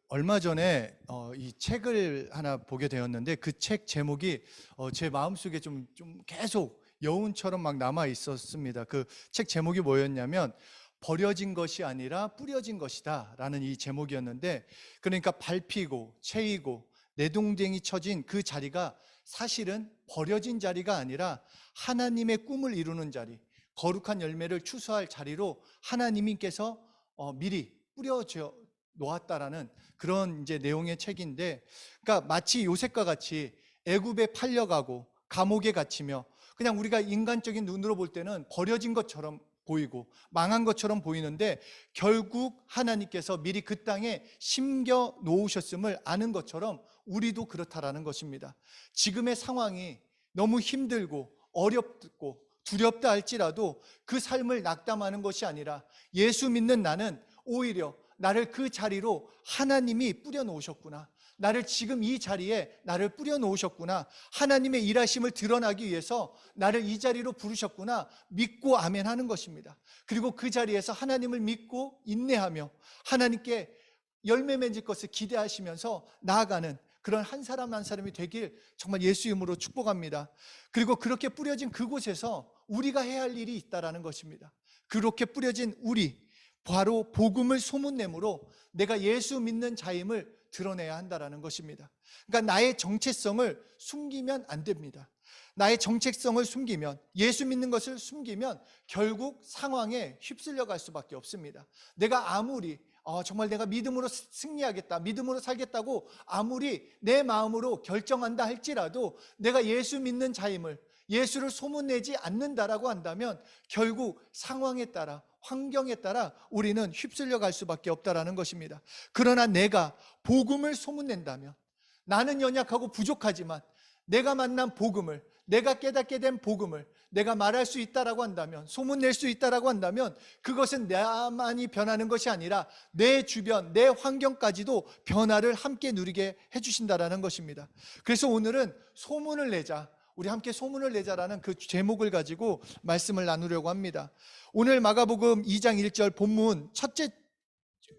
얼마 전에 이 책을 하나 보게 되었는데 그 책 제목이 제 마음속에 좀 계속 여운처럼 막 남아 있었습니다. 그 책 제목이 뭐였냐면 버려진 것이 아니라 뿌려진 것이다 라는 이 제목이었는데, 그러니까 밟히고 채이고 내동댕이 쳐진 그 자리가 사실은 버려진 자리가 아니라 하나님의 꿈을 이루는 자리, 거룩한 열매를 추수할 자리로 하나님께서 미리 뿌려져 놓았다라는 그런 이제 내용의 책인데, 그러니까 마치 요셉과 같이 애굽에 팔려가고 감옥에 갇히며 그냥 우리가 인간적인 눈으로 볼 때는 버려진 것처럼 보이고 망한 것처럼 보이는데, 결국 하나님께서 미리 그 땅에 심겨 놓으셨음을 아는 것처럼 우리도 그렇다라는 것입니다. 지금의 상황이 너무 힘들고 어렵고 두렵다 할지라도 그 삶을 낙담하는 것이 아니라 예수 믿는 나는 오히려 나를 그 자리로 하나님이 뿌려 놓으셨구나, 나를 지금 이 자리에 나를 뿌려 놓으셨구나, 하나님의 일하심을 드러나기 위해서 나를 이 자리로 부르셨구나 믿고 아멘 하는 것입니다. 그리고 그 자리에서 하나님을 믿고 인내하며 하나님께 열매 맺을 것을 기대하시면서 나아가는 그런 한 사람 한 사람이 되길 정말 예수 이름으로 축복합니다. 그리고 그렇게 뿌려진 그곳에서 우리가 해야 할 일이 있다라는 것입니다. 그렇게 뿌려진 우리, 바로 복음을 소문내므로 내가 예수 믿는 자임을 드러내야 한다라는 것입니다. 그러니까 나의 정체성을 숨기면 안 됩니다. 나의 정체성을 숨기면, 예수 믿는 것을 숨기면 결국 상황에 휩쓸려 갈 수밖에 없습니다. 내가 아무리 정말 내가 믿음으로 승리하겠다, 믿음으로 살겠다고 아무리 내 마음으로 결정한다 할지라도 내가 예수 믿는 자임을, 예수를 소문내지 않는다라고 한다면 결국 상황에 따라, 환경에 따라 우리는 휩쓸려 갈 수밖에 없다라는 것입니다. 그러나 내가 복음을 소문낸다면, 나는 연약하고 부족하지만 내가 만난 복음을, 내가 깨닫게 된 복음을 내가 말할 수 있다라고 한다면, 소문낼 수 있다라고 한다면 그것은 나만이 변하는 것이 아니라 내 주변, 내 환경까지도 변화를 함께 누리게 해주신다라는 것입니다. 그래서 오늘은 소문을 내자, 우리 함께 소문을 내자라는 그 제목을 가지고 말씀을 나누려고 합니다. 오늘 마가복음 2장 1절 본문 첫째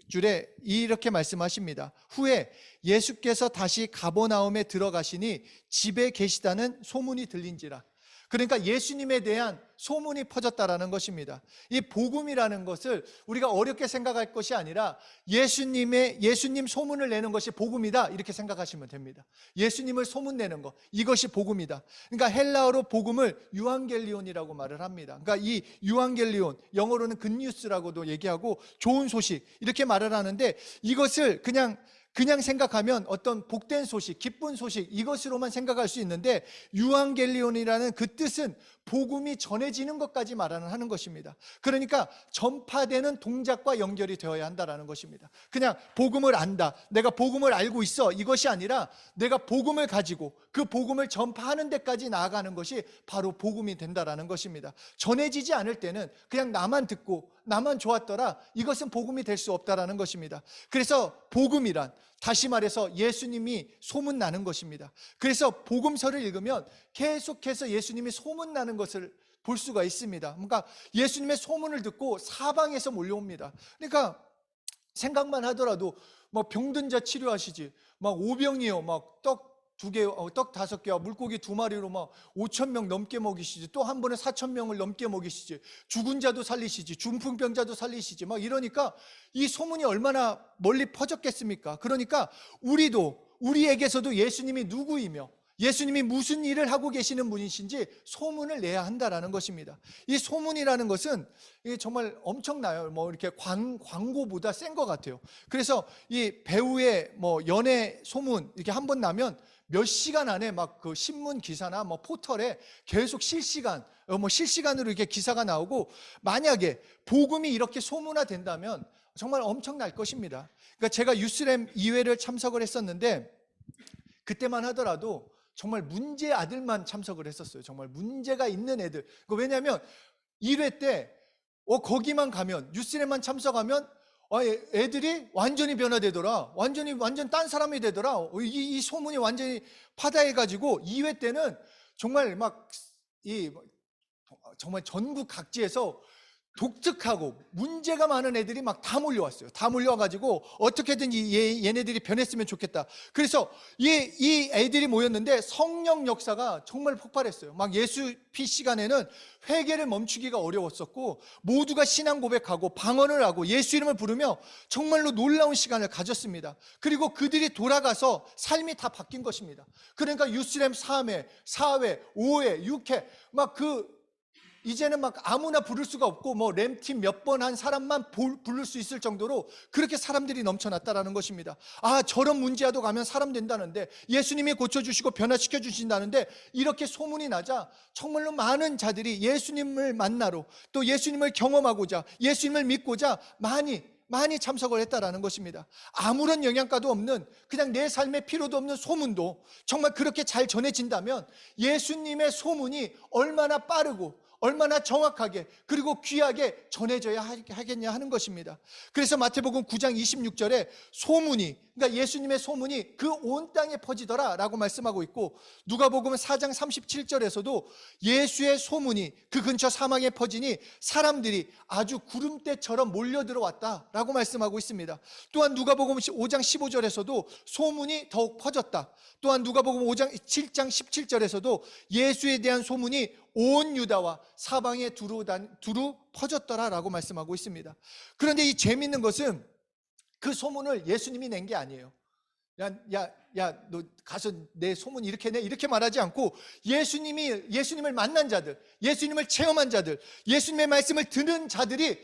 줄에 이렇게 말씀하십니다. 후에 예수께서 다시 가버나움에 들어가시니 집에 계시다는 소문이 들린지라. 그러니까 예수님에 대한 소문이 퍼졌다라는 것입니다. 이 복음이라는 것을 우리가 어렵게 생각할 것이 아니라 예수님 소문을 내는 것이 복음이다 이렇게 생각하시면 됩니다. 예수님을 소문내는 것, 이것이 복음이다. 그러니까 헬라어로 복음을 유앙겔리온이라고 말을 합니다. 그러니까 이 유앙겔리온, 영어로는 굿뉴스라고도 얘기하고 좋은 소식 이렇게 말을 하는데, 이것을 그냥 생각하면 어떤 복된 소식, 기쁜 소식 이것으로만 생각할 수 있는데, 유앙겔리온이라는 그 뜻은 복음이 전해지는 것까지 말하는 것입니다. 그러니까 전파되는 동작과 연결이 되어야 한다는 것입니다. 그냥 복음을 안다, 내가 복음을 알고 있어, 이것이 아니라 내가 복음을 가지고 그 복음을 전파하는 데까지 나아가는 것이 바로 복음이 된다는 것입니다. 전해지지 않을 때는 그냥 나만 듣고 나만 좋았더라, 이것은 복음이 될 수 없다는 것입니다. 그래서 복음이란, 다시 말해서 예수님이 소문나는 것입니다. 그래서 복음서를 읽으면 계속해서 예수님이 소문나는 것을 볼 수가 있습니다. 그러니까 예수님의 소문을 듣고 사방에서 몰려옵니다. 그러니까 생각만 하더라도 막 병든 자 치료하시지, 막 오병이요, 막 떡 2개, 떡 5개와 물고기 2마리로 막 5,000명 넘게 먹이시지, 또 한 번에 4,000명을 넘게 먹이시지, 죽은 자도 살리시지, 중풍병자도 살리시지, 막 이러니까 이 소문이 얼마나 멀리 퍼졌겠습니까? 그러니까 우리에게서도 예수님이 누구이며 예수님이 무슨 일을 하고 계시는 분이신지 소문을 내야 한다라는 것입니다. 이 소문이라는 것은 이게 정말 엄청나요. 뭐 이렇게 광고보다 센 것 같아요. 그래서 이 배우의 뭐 연애 소문 이렇게 한 번 나면 몇 시간 안에 막 그 신문 기사나 뭐 포털에 계속 실시간으로 이렇게 기사가 나오고, 만약에 복음이 이렇게 소문화된다면 정말 엄청날 것입니다. 그러니까 제가 유스렘 2회를 참석을 했었는데, 그때만 하더라도 정말 문제 아들만 참석을 했었어요. 정말 문제가 있는 애들. 왜냐하면 1회 때 거기만 가면, 유스렘만 참석하면 애들이 완전히 변화되더라, 완전 딴 사람이 되더라, 이 소문이 완전히 파다해가지고 2회 때는 정말 정말 전국 각지에서 독특하고 문제가 많은 애들이 막 다 몰려왔어요. 다 몰려와가지고 어떻게든 얘네들이 변했으면 좋겠다. 그래서 이 애들이 모였는데 성령 역사가 정말 폭발했어요. 막 예수피 시간에는 회개를 멈추기가 어려웠었고, 모두가 신앙 고백하고 방언을 하고 예수 이름을 부르며 정말로 놀라운 시간을 가졌습니다. 그리고 그들이 돌아가서 삶이 다 바뀐 것입니다. 그러니까 유스렘 3회, 4회, 5회, 6회 막 이제는 막 아무나 부를 수가 없고, 뭐 램팀 몇 번 한 사람만 부를 수 있을 정도로 그렇게 사람들이 넘쳐났다라는 것입니다. 아, 저런 문제와도 가면 사람 된다는데, 예수님이 고쳐주시고 변화시켜 주신다는데, 이렇게 소문이 나자 정말로 많은 자들이 예수님을 만나러, 또 예수님을 경험하고자, 예수님을 믿고자 많이 참석을 했다라는 것입니다. 아무런 영양가도 없는, 그냥 내 삶에 필요도 없는 소문도 정말 그렇게 잘 전해진다면 예수님의 소문이 얼마나 빠르고 얼마나 정확하게 그리고 귀하게 전해져야 하겠냐 하는 것입니다. 그래서 마태복음 9장 26절에 소문이, 그러니까 예수님의 소문이 그 온 땅에 퍼지더라 라고 말씀하고 있고, 누가복음 4장 37절에서도 예수의 소문이 그 근처 사막에 퍼지니 사람들이 아주 구름대처럼 몰려들어왔다 라고 말씀하고 있습니다. 또한 누가복음 5장 15절에서도 소문이 더욱 퍼졌다. 또한 누가복음 7장 17절에서도 예수에 대한 소문이 온 유다와 사방에 두루 퍼졌더라라고 말씀하고 있습니다. 그런데 이 재미있는 것은 그 소문을 예수님이 낸 게 아니에요. 너 가서 내 소문 이렇게 내, 이렇게 말하지 않고, 예수님을 만난 자들, 예수님을 체험한 자들, 예수님의 말씀을 듣는 자들이,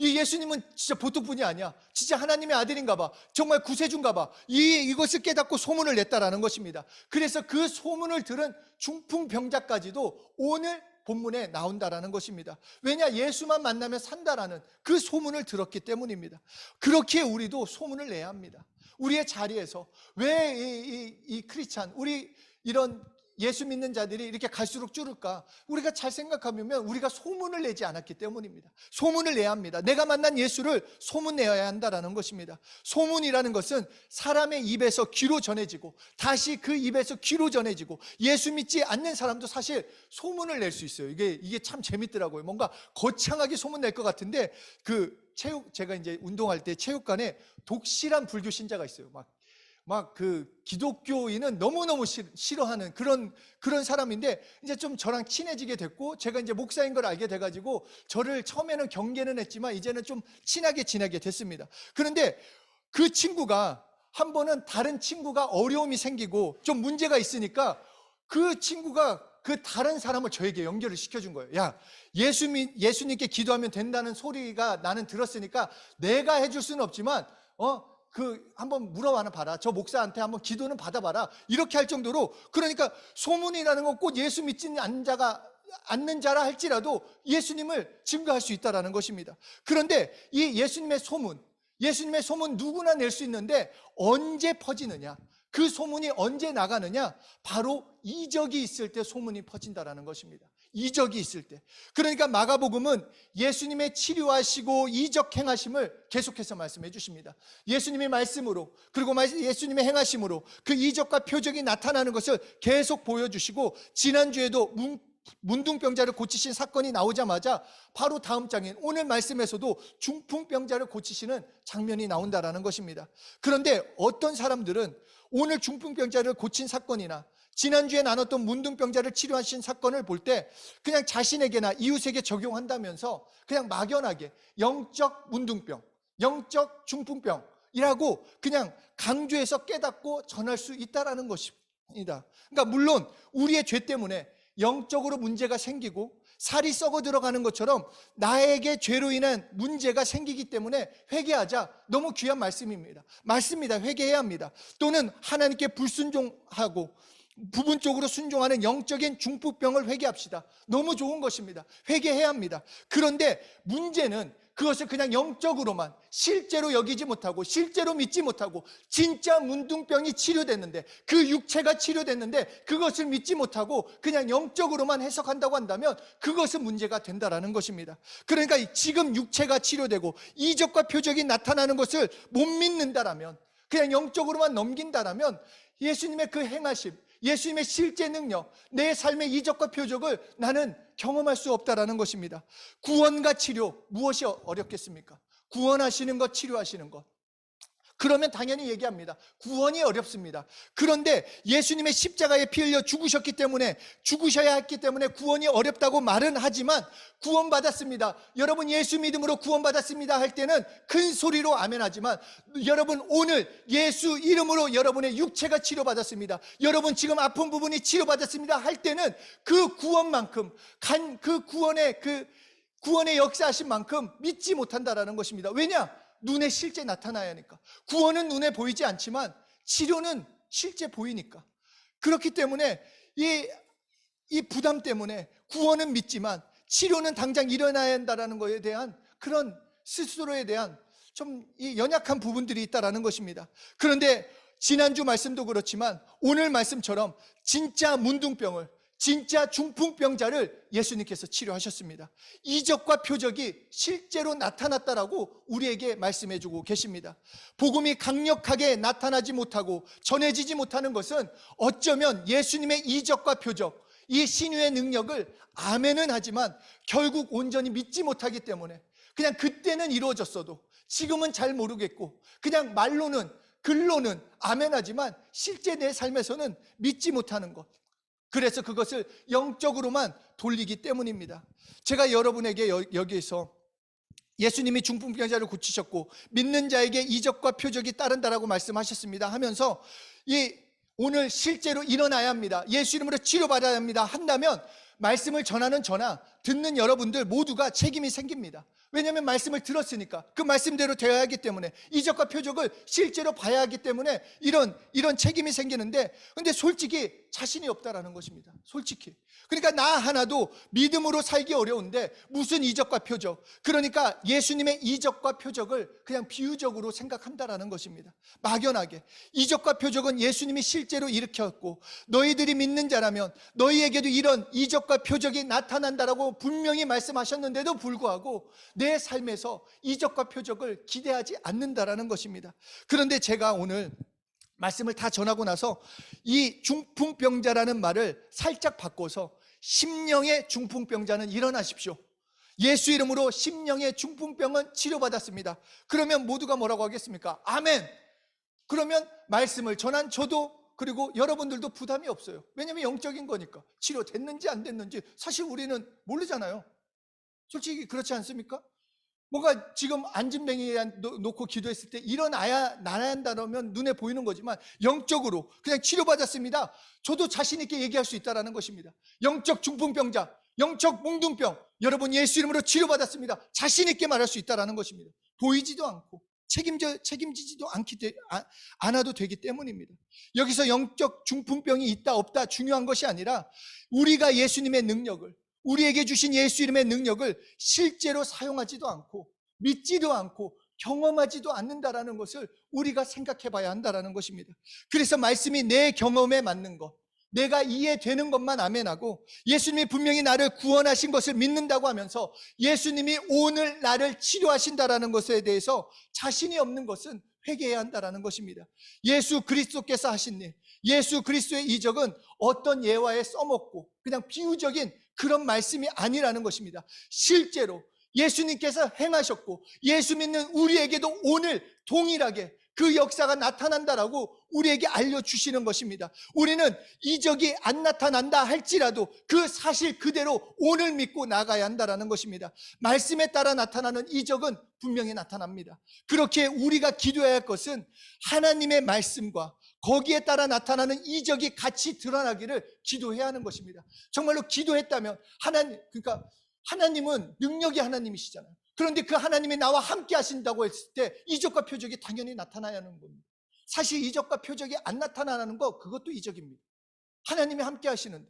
이 예수님은 진짜 보통 분이 아니야, 진짜 하나님의 아들인가 봐, 정말 구세주인가 봐, 이것을 깨닫고 소문을 냈다라는 것입니다. 그래서 그 소문을 들은 중풍병자까지도 오늘 본문에 나온다라는 것입니다. 왜냐? 예수만 만나면 산다라는 그 소문을 들었기 때문입니다. 그렇게 우리도 소문을 내야 합니다. 우리의 자리에서. 왜 이 크리스찬, 우리 이런 예수 믿는 자들이 이렇게 갈수록 줄을까? 우리가 잘 생각하면 우리가 소문을 내지 않았기 때문입니다. 소문을 내야 합니다. 내가 만난 예수를 소문내야 한다는 것입니다. 소문이라는 것은 사람의 입에서 귀로 전해지고 다시 그 입에서 귀로 전해지고, 예수 믿지 않는 사람도 사실 소문을 낼 수 있어요. 이게 참 재밌더라고요. 뭔가 거창하게 소문낼 것 같은데, 제가 이제 운동할 때 체육관에 독실한 불교 신자가 있어요. 막 기독교인은 너무너무 싫어하는 그런 사람인데, 이제 좀 저랑 친해지게 됐고, 제가 이제 목사인 걸 알게 돼가지고 저를 처음에는 경계는 했지만 이제는 좀 친하게 지내게 됐습니다. 그런데 그 친구가 한 번은 다른 친구가 어려움이 생기고 좀 문제가 있으니까 그 친구가 그 다른 사람을 저에게 연결을 시켜준 거예요. 예수님께 기도하면 된다는 소리가 나는 들었으니까 내가 해줄 수는 없지만 한번 물어봐나 봐라. 저 목사한테 한번 기도는 받아봐라. 이렇게 할 정도로, 그러니까 소문이라는 건 꼭 예수 믿지 않는 자라 할지라도 예수님을 증거할 수 있다는 것입니다. 그런데 이 예수님의 소문 누구나 낼 수 있는데 언제 퍼지느냐? 그 소문이 언제 나가느냐? 바로 이적이 있을 때 소문이 퍼진다는 것입니다. 이적이 있을 때. 그러니까 마가복음은 예수님의 치료하시고 이적 행하심을 계속해서 말씀해 주십니다. 예수님의 말씀으로, 그리고 예수님의 행하심으로 그 이적과 표적이 나타나는 것을 계속 보여주시고, 지난주에도 문둥병자를 고치신 사건이 나오자마자 바로 다음 장인 오늘 말씀에서도 중풍병자를 고치시는 장면이 나온다라는 것입니다. 그런데 어떤 사람들은 오늘 중풍병자를 고친 사건이나 지난주에 나눴던 문둥병자를 치료하신 사건을 볼 때 그냥 자신에게나 이웃에게 적용한다면서 그냥 막연하게 영적 문둥병, 영적 중풍병이라고 그냥 강조해서 깨닫고 전할 수 있다라는 것입니다. 그러니까 물론 우리의 죄 때문에 영적으로 문제가 생기고 살이 썩어 들어가는 것처럼 나에게 죄로 인한 문제가 생기기 때문에 회개하자, 너무 귀한 말씀입니다. 맞습니다. 회개해야 합니다. 또는 하나님께 불순종하고 부분적으로 순종하는 영적인 중풍병을 회개합시다. 너무 좋은 것입니다. 회개해야 합니다. 그런데 문제는 그것을 그냥 영적으로만 실제로 여기지 못하고 실제로 믿지 못하고 진짜 문둥병이 치료됐는데, 그 육체가 치료됐는데 그것을 믿지 못하고 그냥 영적으로만 해석한다고 한다면 그것은 문제가 된다라는 것입니다. 그러니까 지금 육체가 치료되고 이적과 표적이 나타나는 것을 못 믿는다라면, 그냥 영적으로만 넘긴다라면 예수님의 그 행하심, 예수님의 실제 능력, 내 삶의 이적과 표적을 나는 경험할 수 없다라는 것입니다. 구원과 치료, 무엇이 어렵겠습니까? 구원하시는 것, 치료하시는 것. 그러면 당연히 얘기합니다. 구원이 어렵습니다. 그런데 예수님의 십자가에 피 흘려 죽으셨기 때문에, 죽으셔야 했기 때문에 구원이 어렵다고 말은 하지만 구원받았습니다. 여러분 예수 믿음으로 구원받았습니다 할 때는 큰 소리로 아멘하지만, 여러분 오늘 예수 이름으로 여러분의 육체가 치료받았습니다, 여러분 지금 아픈 부분이 치료받았습니다 할 때는 그 구원만큼, 그 구원의 역사하신 만큼 믿지 못한다라는 것입니다. 왜냐? 눈에 실제 나타나야 하니까. 구원은 눈에 보이지 않지만 치료는 실제 보이니까. 그렇기 때문에 이 부담 때문에 구원은 믿지만 치료는 당장 일어나야 한다는 것에 대한 그런 스스로에 대한 좀 연약한 부분들이 있다라는 것입니다. 그런데 지난주 말씀도 그렇지만 오늘 말씀처럼 진짜 문둥병을, 진짜 중풍병자를 예수님께서 치료하셨습니다. 이적과 표적이 실제로 나타났다라고 우리에게 말씀해주고 계십니다. 복음이 강력하게 나타나지 못하고 전해지지 못하는 것은 어쩌면 예수님의 이적과 표적, 이 신유의 능력을 아멘은 하지만 결국 온전히 믿지 못하기 때문에, 그냥 그때는 이루어졌어도 지금은 잘 모르겠고 그냥 말로는, 글로는 아멘하지만 실제 내 삶에서는 믿지 못하는 것, 그래서 그것을 영적으로만 돌리기 때문입니다. 제가 여러분에게 여기에서 예수님이 중풍병자를 고치셨고 믿는 자에게 이적과 표적이 따른다라고 말씀하셨습니다 하면서, 오늘 실제로 일어나야 합니다, 예수 이름으로 치료받아야 합니다 한다면 말씀을 전하는 저나 듣는 여러분들 모두가 책임이 생깁니다. 왜냐하면 말씀을 들었으니까 그 말씀대로 되어야 하기 때문에, 이적과 표적을 실제로 봐야 하기 때문에 이런 책임이 생기는데, 근데 솔직히 자신이 없다라는 것입니다. 솔직히. 그러니까 나 하나도 믿음으로 살기 어려운데 무슨 이적과 표적, 그러니까 예수님의 이적과 표적을 그냥 비유적으로 생각한다라는 것입니다. 막연하게. 이적과 표적은 예수님이 실제로 일으켰고 너희들이 믿는 자라면 너희에게도 이런 이적과 표적이 나타난다라고 분명히 말씀하셨는데도 불구하고 내 삶에서 이적과 표적을 기대하지 않는다라는 것입니다. 그런데 제가 오늘 말씀을 다 전하고 나서 이 중풍병자라는 말을 살짝 바꿔서 심령의 중풍병자는 일어나십시오, 예수 이름으로 심령의 중풍병은 치료받았습니다, 그러면 모두가 뭐라고 하겠습니까? 아멘. 그러면 말씀을 전한 저도, 그리고 여러분들도 부담이 없어요. 왜냐하면 영적인 거니까. 치료됐는지 안 됐는지 사실 우리는 모르잖아요. 솔직히 그렇지 않습니까? 뭔가 지금 안진뱅이 놓고 기도했을 때 일어나야 한다면 눈에 보이는 거지만 영적으로 그냥 치료받았습니다, 저도 자신 있게 얘기할 수 있다는 것입니다. 영적 중풍병자, 영적 몽둥병, 여러분 예수 이름으로 치료받았습니다, 자신 있게 말할 수 있다는 것입니다. 보이지도 않고 책임지지도 않아도 되기 때문입니다. 여기서 영적 중풍병이 있다 없다 중요한 것이 아니라 우리가 예수님의 능력을, 우리에게 주신 예수 이름의 능력을 실제로 사용하지도 않고 믿지도 않고 경험하지도 않는다라는 것을 우리가 생각해 봐야 한다는 것입니다. 그래서 말씀이 내 경험에 맞는 것, 내가 이해되는 것만 아멘하고 예수님이 분명히 나를 구원하신 것을 믿는다고 하면서 예수님이 오늘 나를 치료하신다라는 것에 대해서 자신이 없는 것은 회개해야 한다는 것입니다. 예수 그리스도께서 하신 일, 예수 그리스도의 이적은 어떤 예화에 써먹고 그냥 비유적인 그런 말씀이 아니라는 것입니다. 실제로 예수님께서 행하셨고 예수 믿는 우리에게도 오늘 동일하게 그 역사가 나타난다라고 우리에게 알려주시는 것입니다. 우리는 이적이 안 나타난다 할지라도 그 사실 그대로 오늘 믿고 나가야 한다는 것입니다. 말씀에 따라 나타나는 이적은 분명히 나타납니다. 그렇게 우리가 기도해야 할 것은 하나님의 말씀과 거기에 따라 나타나는 이적이 같이 드러나기를 기도해야 하는 것입니다. 정말로 기도했다면 그러니까 하나님은 능력의 하나님이시잖아요. 그런데 그 하나님이 나와 함께 하신다고 했을 때 이적과 표적이 당연히 나타나야 하는 겁니다. 사실 이적과 표적이 안 나타나는 거, 그것도 이적입니다. 하나님이 함께 하시는데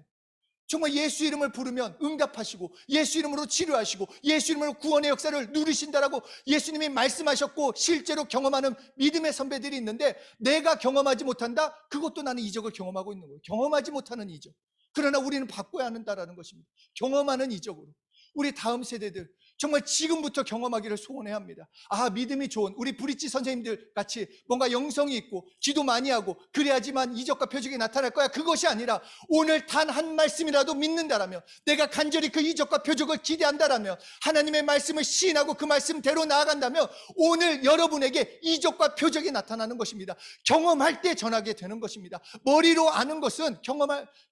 정말 예수 이름을 부르면 응답하시고 예수 이름으로 치료하시고 예수 이름으로 구원의 역사를 누리신다라고 예수님이 말씀하셨고 실제로 경험하는 믿음의 선배들이 있는데, 내가 경험하지 못한다? 그것도 나는 이적을 경험하고 있는 거예요. 경험하지 못하는 이적. 그러나 우리는 바꿔야 한다는 것입니다. 경험하는 이적으로. 우리 다음 세대들, 정말 지금부터 경험하기를 소원해야 합니다. 믿음이 좋은 우리 브릿지 선생님들 같이 뭔가 영성이 있고 기도 많이 하고 그래야지만 이적과 표적이 나타날 거야. 그것이 아니라 오늘 단 한 말씀이라도 믿는다라면, 내가 간절히 그 이적과 표적을 기대한다라면, 하나님의 말씀을 시인하고 그 말씀대로 나아간다면 오늘 여러분에게 이적과 표적이 나타나는 것입니다. 경험할 때 전하게 되는 것입니다. 머리로 아는 것은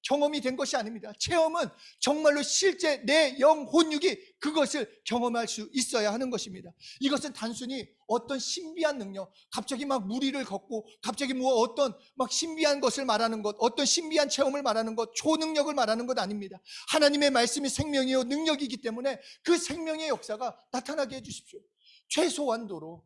경험이 된 것이 아닙니다. 체험은 정말로 실제 내 영, 혼육이 그것을 경험할 수 있어야 하는 것입니다. 이것은 단순히 어떤 신비한 능력, 갑자기 막 무리를 걷고 갑자기 어떤 막 신비한 것을 말하는 것, 어떤 신비한 체험을 말하는 것, 초능력을 말하는 것 아닙니다. 하나님의 말씀이 생명이요 능력이기 때문에 그 생명의 역사가 나타나게 해주십시오. 최소한도로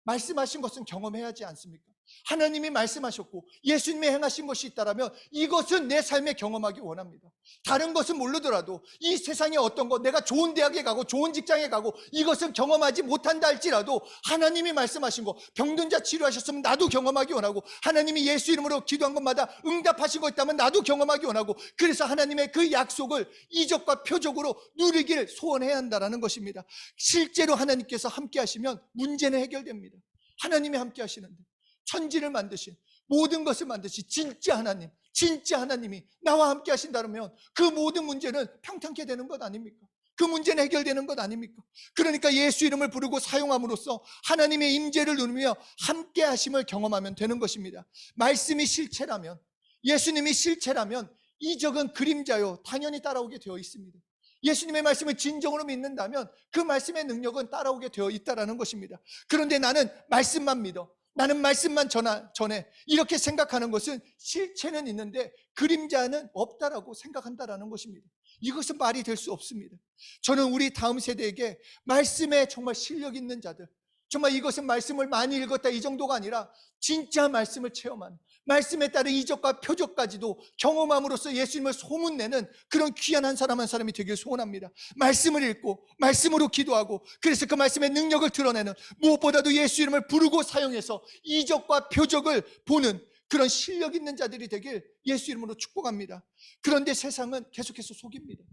말씀하신 것은 경험해야 하지 않습니까? 하나님이 말씀하셨고 예수님이 행하신 것이 있다면 이것은 내 삶에 경험하기 원합니다. 다른 것은 모르더라도 이 세상에 어떤 것, 내가 좋은 대학에 가고 좋은 직장에 가고 이것은 경험하지 못한다 할지라도 하나님이 말씀하신 것, 병든 자 치료하셨으면 나도 경험하기 원하고, 하나님이 예수 이름으로 기도한 것마다 응답하신 것 있다면 나도 경험하기 원하고, 그래서 하나님의 그 약속을 이적과 표적으로 누리기를 소원해야 한다는 것입니다. 실제로 하나님께서 함께 하시면 문제는 해결됩니다. 하나님이 함께 하시는데, 천지를 만드신, 모든 것을 만드신 진짜 하나님이 나와 함께 하신다면 그 모든 문제는 평탄케 되는 것 아닙니까? 그 문제는 해결되는 것 아닙니까? 그러니까 예수 이름을 부르고 사용함으로써 하나님의 임재를 누리며 함께 하심을 경험하면 되는 것입니다. 말씀이 실체라면, 예수님이 실체라면 이적은 그림자요 당연히 따라오게 되어 있습니다. 예수님의 말씀을 진정으로 믿는다면 그 말씀의 능력은 따라오게 되어 있다는 것입니다. 그런데 나는 말씀만 믿어, 나는 말씀만 전해, 이렇게 생각하는 것은 실체는 있는데 그림자는 없다라고 생각한다는 것입니다. 이것은 말이 될 수 없습니다. 저는 우리 다음 세대에게 말씀에 정말 실력 있는 자들, 정말 이것은 말씀을 많이 읽었다 이 정도가 아니라 진짜 말씀을 체험하는, 말씀에 따른 이적과 표적까지도 경험함으로써 예수님을 소문내는 그런 귀한 한 사람 한 사람이 되길 소원합니다. 말씀을 읽고 말씀으로 기도하고, 그래서 그 말씀의 능력을 드러내는, 무엇보다도 예수 이름을 부르고 사용해서 이적과 표적을 보는 그런 실력 있는 자들이 되길 예수 이름으로 축복합니다. 그런데 세상은 계속해서 속입니다.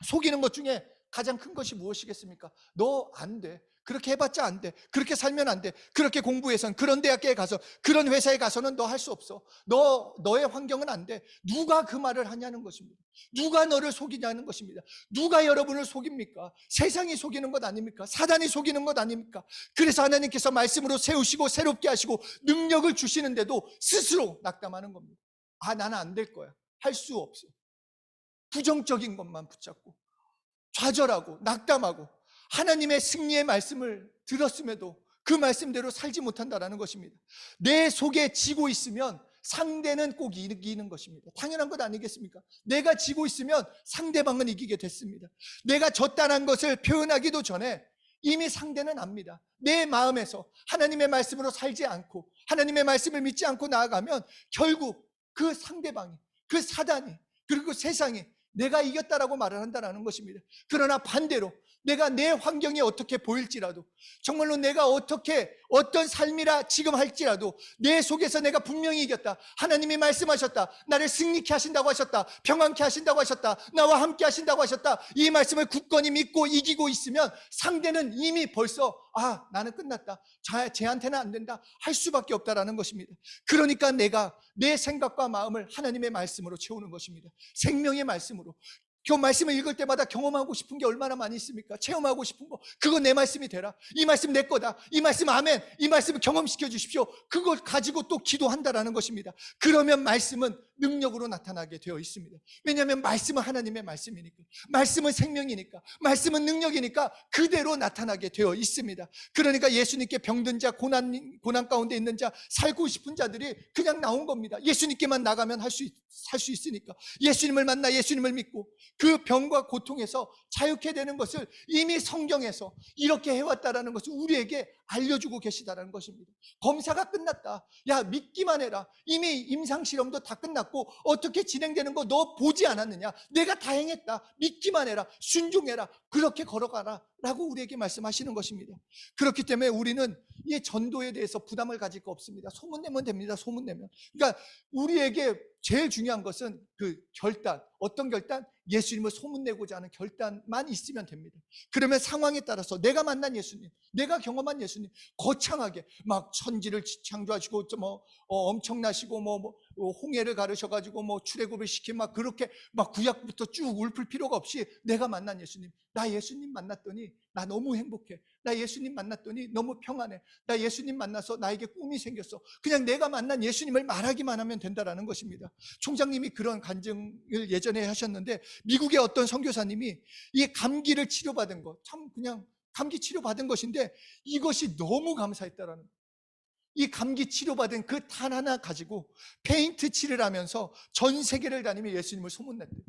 속이는 것 중에 가장 큰 것이 무엇이겠습니까? 너 안 돼, 그렇게 해봤자 안 돼, 그렇게 살면 안 돼, 그렇게 공부해선, 그런 대학교에 가서, 그런 회사에 가서는 너 할 수 없어, 너의 환경은 안 돼. 누가 그 말을 하냐는 것입니다. 누가 너를 속이냐는 것입니다. 누가 여러분을 속입니까? 세상이 속이는 것 아닙니까? 사단이 속이는 것 아닙니까? 그래서 하나님께서 말씀으로 세우시고 새롭게 하시고 능력을 주시는데도 스스로 낙담하는 겁니다. 나는 안 될 거야, 할 수 없어. 부정적인 것만 붙잡고 좌절하고 낙담하고 하나님의 승리의 말씀을 들었음에도 그 말씀대로 살지 못한다는 것입니다. 내 속에 지고 있으면 상대는 꼭 이기는 것입니다. 당연한 것 아니겠습니까? 내가 지고 있으면 상대방은 이기게 됐습니다. 내가 졌다는 것을 표현하기도 전에 이미 상대는 압니다. 내 마음에서 하나님의 말씀으로 살지 않고 하나님의 말씀을 믿지 않고 나아가면 결국 그 상대방이, 그 사단이, 그리고 세상이 내가 이겼다라고 말을 한다는 것입니다. 그러나 반대로 내가 내 환경이 어떻게 보일지라도, 정말로 내가 어떤 삶이라 지금 할지라도 내 속에서 내가 분명히 이겼다, 하나님이 말씀하셨다, 나를 승리케 하신다고 하셨다, 평안케 하신다고 하셨다, 나와 함께 하신다고 하셨다, 이 말씀을 굳건히 믿고 이기고 있으면 상대는 이미 벌써 나는 끝났다, 쟤한테는 안 된다 할 수밖에 없다라는 것입니다. 그러니까 내가 내 생각과 마음을 하나님의 말씀으로 채우는 것입니다. 생명의 말씀으로. 그 말씀을 읽을 때마다 경험하고 싶은 게 얼마나 많이 있습니까? 체험하고 싶은 거, 그건 내 말씀이 되라, 이 말씀 내 거다, 이 말씀 아멘, 이 말씀을 경험시켜 주십시오. 그걸 가지고 또 기도한다라는 것입니다. 그러면 말씀은 능력으로 나타나게 되어 있습니다. 왜냐하면 말씀은 하나님의 말씀이니까, 말씀은 생명이니까, 말씀은 능력이니까 그대로 나타나게 되어 있습니다. 그러니까 예수님께 병든 자, 고난 가운데 있는 자, 살고 싶은 자들이 그냥 나온 겁니다. 예수님께만 나가면 살 수 있으니까, 예수님을 만나 예수님을 믿고 그 병과 고통에서 자유케 되는 것을 이미 성경에서 이렇게 해왔다라는 것을 우리에게 알려주고 계시다는 것입니다. 검사가 끝났다, 야 믿기만 해라, 이미 임상실험도 다 끝났고 어떻게 진행되는 거 너 보지 않았느냐, 내가 다 행했다, 믿기만 해라, 순종해라, 그렇게 걸어가라 라고 우리에게 말씀하시는 것입니다. 그렇기 때문에 우리는 이 전도에 대해서 부담을 가질 거 없습니다. 소문내면 됩니다. 소문내면. 그러니까 우리에게 제일 중요한 것은 그 결단, 어떤 결단? 예수님을 소문내고자 하는 결단만 있으면 됩니다. 그러면 상황에 따라서 내가 만난 예수님, 내가 경험한 예수님, 거창하게 막 천지를 창조하시고 엄청나시고 홍해를 가르셔가지고 출애굽을 시킨 막 그렇게 막 구약부터 쭉 읊을 필요가 없이 내가 만난 예수님, 나 예수님 만났더니 나 너무 행복해. 나 예수님 만났더니 너무 평안해. 나 예수님 만나서 나에게 꿈이 생겼어. 그냥 내가 만난 예수님을 말하기만 하면 된다라는 것입니다. 총장님이 그런 간증을 예전에 하셨는데, 미국의 어떤 선교사님이 이 감기를 치료받은 것, 참 그냥 감기 치료받은 것인데 이것이 너무 감사했다라는 거예요. 이 감기 치료받은 그 단 하나 가지고 페인트 칠을 하면서 전 세계를 다니며 예수님을 소문냈대요.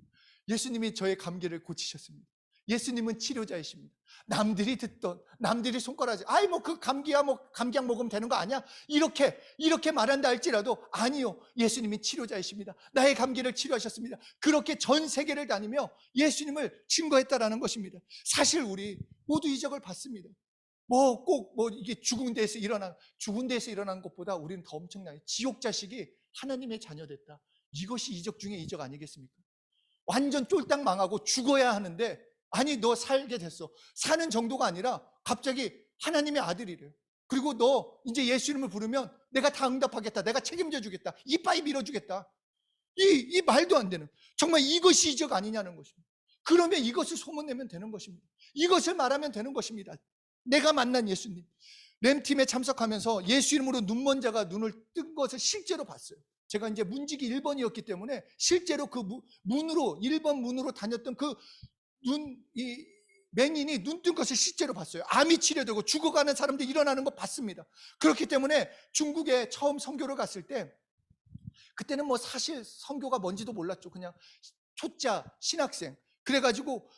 예수님이 저의 감기를 고치셨습니다. 예수님은 치료자이십니다. 남들이 듣던, 남들이 손가락질, 아이 그 감기야 감기약 먹으면 되는 거 아니야? 이렇게 말한다 할지라도 아니요, 예수님이 치료자이십니다. 나의 감기를 치료하셨습니다. 그렇게 전 세계를 다니며 예수님을 증거했다라는 것입니다. 사실 우리 모두 이적을 받습니다. 꼭 이게 죽은 데에서 일어난 것보다 우리는 더 엄청나요. 지옥 자식이 하나님의 자녀됐다. 이것이 이적 중에 이적 아니겠습니까? 완전 쫄딱 망하고 죽어야 하는데, 아니 너 살게 됐어. 사는 정도가 아니라 갑자기 하나님의 아들이래요. 그리고 너 이제 예수 이름을 부르면 내가 다 응답하겠다. 내가 책임져 주겠다. 이빠이 밀어주겠다. 이 말도 안 되는, 정말 이것이 이적 아니냐는 것입니다. 그러면 이것을 소문내면 되는 것입니다. 이것을 말하면 되는 것입니다. 내가 만난 예수님. 램팀에 참석하면서 예수 이름으로 눈먼 자가 눈을 뜬 것을 실제로 봤어요. 제가 이제 문직이 1번이었기 때문에 실제로 그 문으로 1번 문으로 다녔던 그 이 맹인이 눈 뜬 것을 실제로 봤어요. 암이 치료되고 죽어가는 사람들이 일어나는 거 봤습니다. 그렇기 때문에 중국에 처음 선교를 갔을 때, 그때는 사실 선교가 뭔지도 몰랐죠. 그냥 초짜 신학생. 그래가지고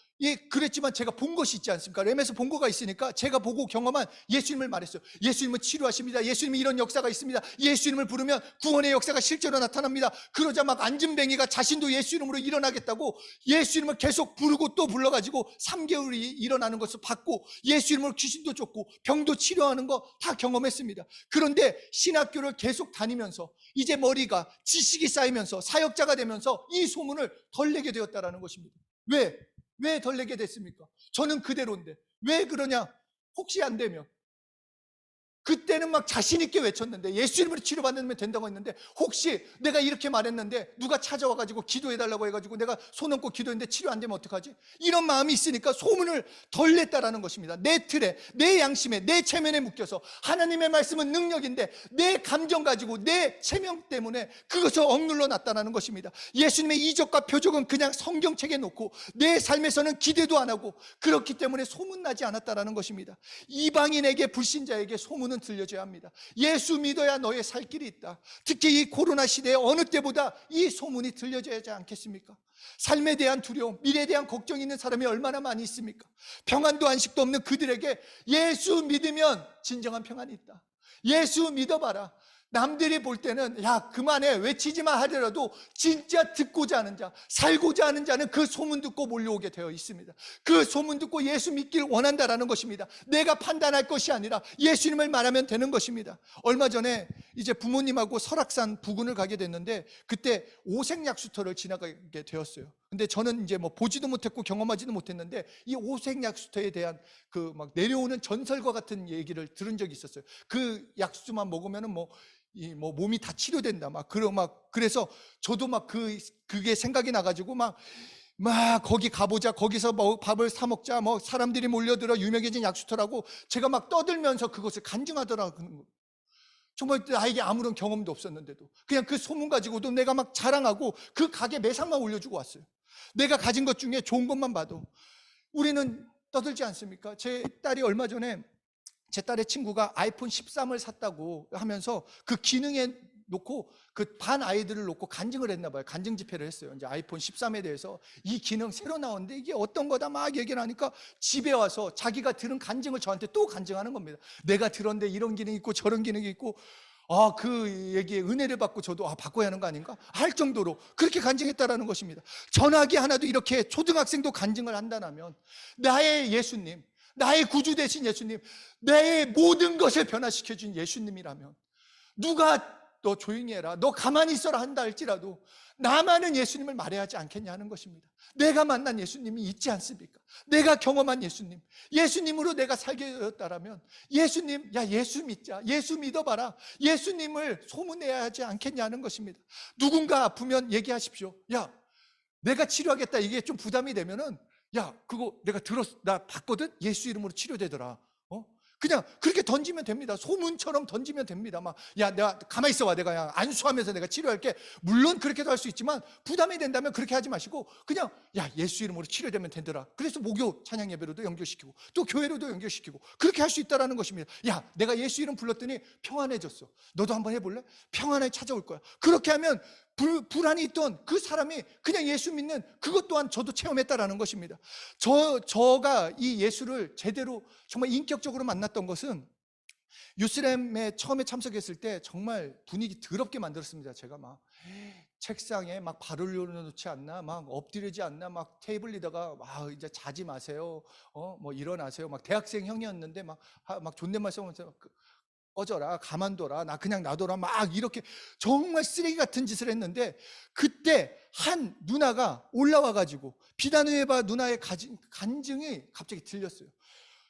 그랬지만 제가 본 것이 있지 않습니까? 램에서 본 거가 있으니까 제가 보고 경험한 예수님을 말했어요. 예수님은 치료하십니다. 예수님이 이런 역사가 있습니다. 예수 이름을 부르면 구원의 역사가 실제로 나타납니다. 그러자 막 앉은뱅이가 자신도 예수 이름으로 일어나겠다고 예수 이름을 계속 부르고 또 불러가지고 3개월이 일어나는 것을 봤고, 예수 이름으로 귀신도 쫓고 병도 치료하는 거 다 경험했습니다. 그런데 신학교를 계속 다니면서 이제 머리가 지식이 쌓이면서 사역자가 되면서 이 소문을 덜 내게 되었다는 것입니다. 왜 덜 내게 됐습니까? 저는 그대로인데. 왜 그러냐? 혹시 안 되면. 그때는 막 자신 있게 외쳤는데, 예수 이름으로 치료받으면 된다고 했는데, 혹시 내가 이렇게 말했는데 누가 찾아와가지고 기도해달라고 해가지고 내가 손 얹고 기도했는데 치료 안 되면 어떡하지? 이런 마음이 있으니까 소문을 덜 냈다라는 것입니다. 내 틀에, 내 양심에, 내 체면에 묶여서, 하나님의 말씀은 능력인데 내 감정 가지고, 내 체면 때문에 그것을 억눌러 놨다는 것입니다. 예수님의 이적과 표적은 그냥 성경책에 놓고 내 삶에서는 기대도 안 하고, 그렇기 때문에 소문나지 않았다는 것입니다. 이방인에게, 불신자에게 소문은 들려줘야 합니다. 예수 믿어야 너의 살 길이 있다. 특히 이 코로나 시대에 어느 때보다 이 소문이 들려져야 하지 않겠습니까? 삶에 대한 두려움, 미래에 대한 걱정이 있는 사람이 얼마나 많이 있습니까? 평안도 안식도 없는 그들에게 예수 믿으면 진정한 평안이 있다. 예수 믿어봐라. 남들이 볼 때는 야 그만해 외치지만 하더라도 진짜 듣고자 하는 자, 살고자 하는 자는 그 소문 듣고 몰려오게 되어 있습니다. 그 소문 듣고 예수 믿기를 원한다라는 것입니다. 내가 판단할 것이 아니라 예수님을 말하면 되는 것입니다. 얼마 전에 이제 부모님하고 설악산 부근을 가게 됐는데, 그때 오색약수터를 지나가게 되었어요. 근데 저는 이제 보지도 못했고 경험하지도 못했는데, 이 오색약수터에 대한 그 막 내려오는 전설과 같은 얘기를 들은 적이 있었어요. 그 약수만 먹으면은 몸이 다 치료된다. 그래서 저도 그게 생각이 나가지고 거기 가보자. 거기서 밥을 사 먹자. 사람들이 몰려들어 유명해진 약수터라고 제가 떠들면서 그것을 간증하더라고요. 정말 나에게 아무런 경험도 없었는데도 그냥 그 소문 가지고도 내가 자랑하고 그 가게 매상만 올려주고 왔어요. 내가 가진 것 중에 좋은 것만 봐도. 우리는 떠들지 않습니까? 제 딸이 얼마 전에, 제 딸의 친구가 아이폰 13을 샀다고 하면서 그 기능에 놓고 그 반 아이들을 놓고 간증을 했나 봐요. 간증 집회를 했어요. 이제 아이폰 13에 대해서 이 기능 새로 나왔는데 이게 어떤 거다 막 얘기를 하니까 집에 와서 자기가 들은 간증을 저한테 또 간증하는 겁니다. 내가 들었는데 이런 기능이 있고 저런 기능이 있고, 그 얘기에 은혜를 받고 저도 바꿔야 하는 거 아닌가 할 정도로 그렇게 간증했다라는 것입니다. 전화기 하나도 이렇게 초등학생도 간증을 한다면 나의 예수님, 나의 구주 되신 예수님, 내 모든 것을 변화시켜 준 예수님이라면, 누가 너 조용히 해라, 너 가만히 있어라 한다 할지라도 나만은 예수님을 말해야 하지 않겠냐 하는 것입니다. 내가 만난 예수님이 있지 않습니까? 내가 경험한 예수님, 예수님으로 내가 살게 되었다라면 예수님, 야 예수 믿자, 예수 믿어봐라, 예수님을 소문내야 하지 않겠냐 하는 것입니다. 누군가 아프면 얘기하십시오. 야 내가 치료하겠다, 이게 좀 부담이 되면은, 야 그거 내가 나 봤거든, 예수 이름으로 치료되더라. 그냥 그렇게 던지면 됩니다. 소문처럼 던지면 됩니다. 막, 야, 내가 가만히 있어봐. 내가 그냥 안수하면서 내가 치료할게. 물론 그렇게도 할 수 있지만 부담이 된다면 그렇게 하지 마시고 그냥, 야, 예수 이름으로 치료되면 되더라. 그래서 목요 찬양 예배로도 연결시키고 또 교회로도 연결시키고 그렇게 할 수 있다라는 것입니다. 야, 내가 예수 이름 불렀더니 평안해졌어. 너도 한번 해볼래? 평안에 찾아올 거야. 그렇게 하면 불안이 있던 그 사람이 그냥 예수 믿는 그것 또한 저도 체험했다라는 것입니다. 저가 이 예수를 제대로 정말 인격적으로 만났던 것은 유스렘에 처음에 참석했을 때 정말 분위기 더럽게 만들었습니다. 제가 막 책상에 막 발을 올려놓지 않나, 막 엎드리지 않나, 막 테이블리다가 이제 자지 마세요, 뭐 일어나세요, 막 대학생 형이었는데 막 존댓말 써면서 꺼져라, 가만둬라, 나 그냥 놔둬라, 막 이렇게 정말 쓰레기 같은 짓을 했는데, 그때 한 누나가 올라와가지고 비단의바 누나의 간증이 갑자기 들렸어요.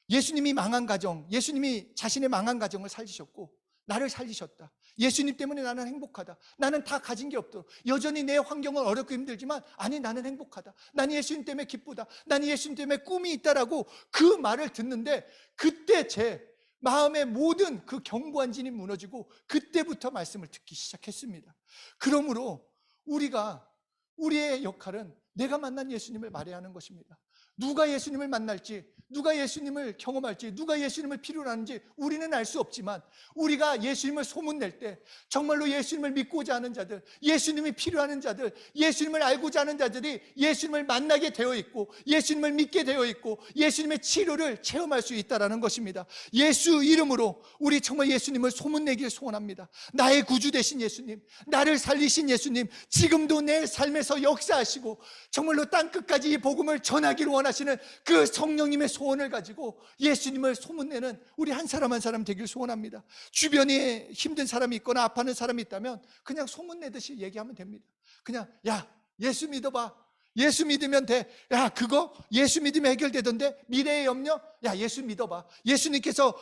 예수님이 망한 가정, 예수님이 자신의 망한 가정을 살리셨고 나를 살리셨다. 예수님 때문에 나는 행복하다. 나는 다 가진 게 없도록, 여전히 내 환경은 어렵고 힘들지만 아니 나는 행복하다. 나는 예수님 때문에 기쁘다. 나는 예수님 때문에 꿈이 있다라고 그 말을 듣는데, 그때 제 마음의 모든 그 견고한 진이 무너지고 그때부터 말씀을 듣기 시작했습니다. 그러므로 우리의 역할은 내가 만난 예수님을 말해야 하는 것입니다. 누가 예수님을 만날지, 누가 예수님을 경험할지, 누가 예수님을 필요로 하는지 우리는 알 수 없지만, 우리가 예수님을 소문낼 때 정말로 예수님을 믿고자 하는 자들, 예수님이 필요하는 자들, 예수님을 알고자 하는 자들이 예수님을 만나게 되어 있고 예수님을 믿게 되어 있고 예수님의 치료를 체험할 수 있다는 것입니다. 예수 이름으로 우리 정말 예수님을 소문내길 소원합니다. 나의 구주 되신 예수님, 나를 살리신 예수님, 지금도 내 삶에서 역사하시고 정말로 땅끝까지 이 복음을 전하기를 원하시는 그 성령님의 소원을 가지고 예수님을 소문내는 우리 한 사람 한 사람 되길 소원합니다. 주변에 힘든 사람이 있거나 아파하는 사람이 있다면 그냥 소문내듯이 얘기하면 됩니다. 그냥, 야 예수 믿어봐, 예수 믿으면 돼. 야 그거 예수 믿으면 해결되던데, 미래의 염려, 야 예수 믿어봐, 예수님께서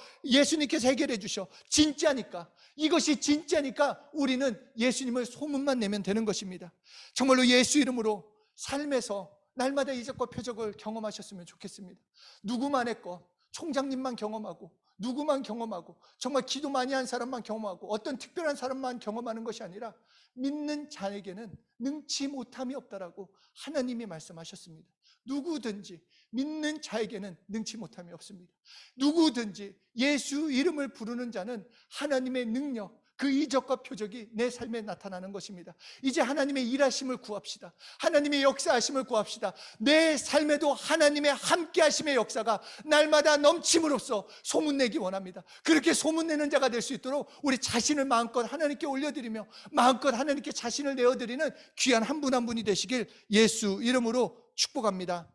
해결해 주셔. 진짜니까, 이것이 진짜니까 우리는 예수님을 소문만 내면 되는 것입니다. 정말로 예수 이름으로 삶에서 날마다 이적과 표적을 경험하셨으면 좋겠습니다. 누구만의 것, 총장님만 경험하고 누구만 경험하고 정말 기도 많이 한 사람만 경험하고 어떤 특별한 사람만 경험하는 것이 아니라 믿는 자에게는 능치 못함이 없다라고 하나님이 말씀하셨습니다. 누구든지 믿는 자에게는 능치 못함이 없습니다. 누구든지 예수 이름을 부르는 자는 하나님의 능력, 그 이적과 표적이 내 삶에 나타나는 것입니다. 이제 하나님의 일하심을 구합시다. 하나님의 역사하심을 구합시다. 내 삶에도 하나님의 함께하심의 역사가 날마다 넘침으로써 소문내기 원합니다. 그렇게 소문내는 자가 될 수 있도록 우리 자신을 마음껏 하나님께 올려드리며 마음껏 하나님께 자신을 내어드리는 귀한 한 분 한 분이 되시길 예수 이름으로 축복합니다.